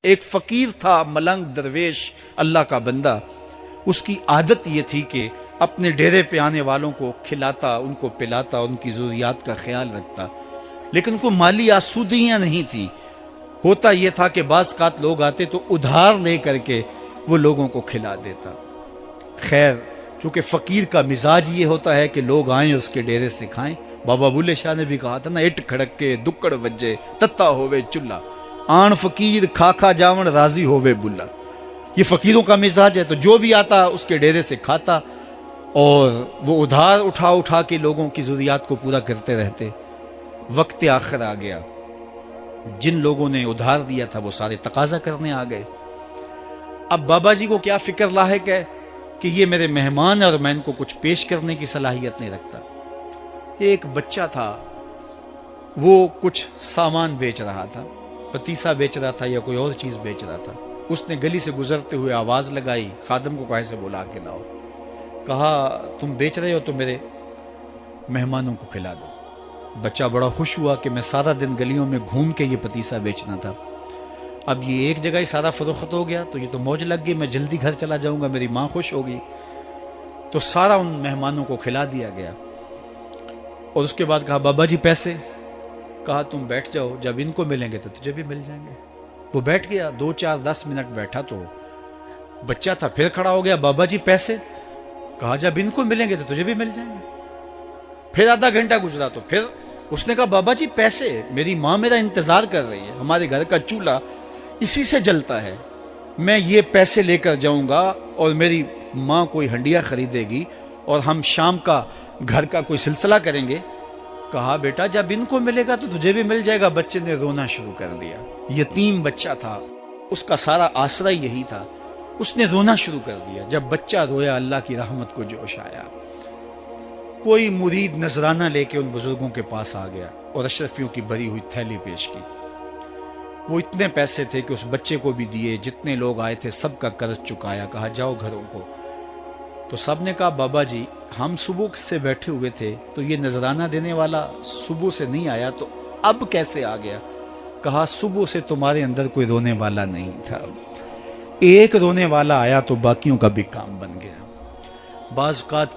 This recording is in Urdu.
ایک فقیر تھا، ملنگ درویش، اللہ کا بندہ. اس کی عادت یہ تھی کہ اپنے ڈیرے پہ آنے والوں کو کھلاتا، ان کو پلاتا، ان کی ضروریات کا خیال رکھتا، لیکن کوئی مالی آسودگیاں نہیں تھی. ہوتا یہ تھا کہ بعض اوقات لوگ آتے تو ادھار لے کر کے وہ لوگوں کو کھلا دیتا. خیر، چونکہ فقیر کا مزاج یہ ہوتا ہے کہ لوگ آئیں اس کے ڈیرے سے کھائیں. بابا بلے شاہ نے بھی کہا تھا نا، اٹ کھڑک کے دکڑ وجے تتا ہووے چلا، آن فقیر کھا کھا جاون راضی ہووے بلا. یہ فقیروں کا مزاج ہے. تو جو بھی آتا اس کے ڈیرے سے کھاتا اور وہ ادھار اٹھا اٹھا کے لوگوں کی ضروریات کو پورا کرتے رہتے. وقت آخر آ گیا، جن لوگوں نے ادھار دیا تھا وہ سارے تقاضا کرنے آ گئے. اب بابا جی کو کیا فکر لاحق ہے کہ یہ میرے مہمان اور میں ان کو کچھ پیش کرنے کی صلاحیت نہیں رکھتا. ایک بچہ تھا، وہ کچھ سامان بیچ رہا تھا، پتیسا بیچ رہا تھا یا کوئی اور چیز بیچ رہا تھا. اس نے گلی سے گزرتے ہوئے آواز لگائی، خادم کو کہا سے بلا کے لاؤ. کہا تم بیچ رہے ہو تو میرے مہمانوں کو کھلا دو. بچہ بڑا خوش ہوا کہ میں سارا دن گلیوں میں گھوم کے یہ پتیسا بیچنا تھا، اب یہ ایک جگہ ہی سارا فروخت ہو گیا تو یہ تو موج لگ گئی، میں جلدی گھر چلا جاؤں گا، میری ماں خوش ہوگی. تو سارا ان مہمانوں کو کھلا دیا گیا. اور اس کے بعد کہا بابا جی پیسے. کہا تم بیٹھ جاؤ، جب ان کو ملیں گے تو تجھے بھی مل جائیں گے. وہ بیٹھ گیا، 2 4 10 منٹ بیٹھا تو بچہ تھا پھر کھڑا ہو گیا، بابا جی پیسے. کہا جب ان کو ملیں گے تو تجھے بھی مل جائیں گے. پھر آدھا گھنٹہ گزرا تو پھر اس نے کہا بابا جی پیسے، میری ماں میرا انتظار کر رہی ہے، ہمارے گھر کا چولہا اسی سے جلتا ہے، میں یہ پیسے لے کر جاؤں گا اور میری ماں کوئی ہنڈیا خریدے گی اور ہم شام کا گھر کا کوئی سلسلہ کریں گے. کہا بیٹا جب ان کو ملے گا تو تجھے بھی مل جائے گا. بچے نے رونا شروع کر دیا. یتیم بچہ تھا، اس کا سارا آسرا یہی تھا. اس نے رونا شروع کر دیا. جب بچہ رویا اللہ کی رحمت کو جوش آیا. کوئی مرید نذرانہ لے کے ان بزرگوں کے پاس آ گیا اور اشرفیوں کی بھری ہوئی تھیلی پیش کی. وہ اتنے پیسے تھے کہ اس بچے کو بھی دیے، جتنے لوگ آئے تھے سب کا قرض چکایا. کہا جاؤ گھروں کو. تو سب نے کہا بابا جی ہم صبح سے بیٹھے ہوئے تھے تو یہ نذرانہ دینے والا صبح سے نہیں آیا تو اب کیسے آ گیا؟ کہا صبح سے تمہارے اندر کوئی رونے والا نہیں تھا، ایک رونے والا آیا تو باقیوں کا بھی کام بن گیا. بعض اوقات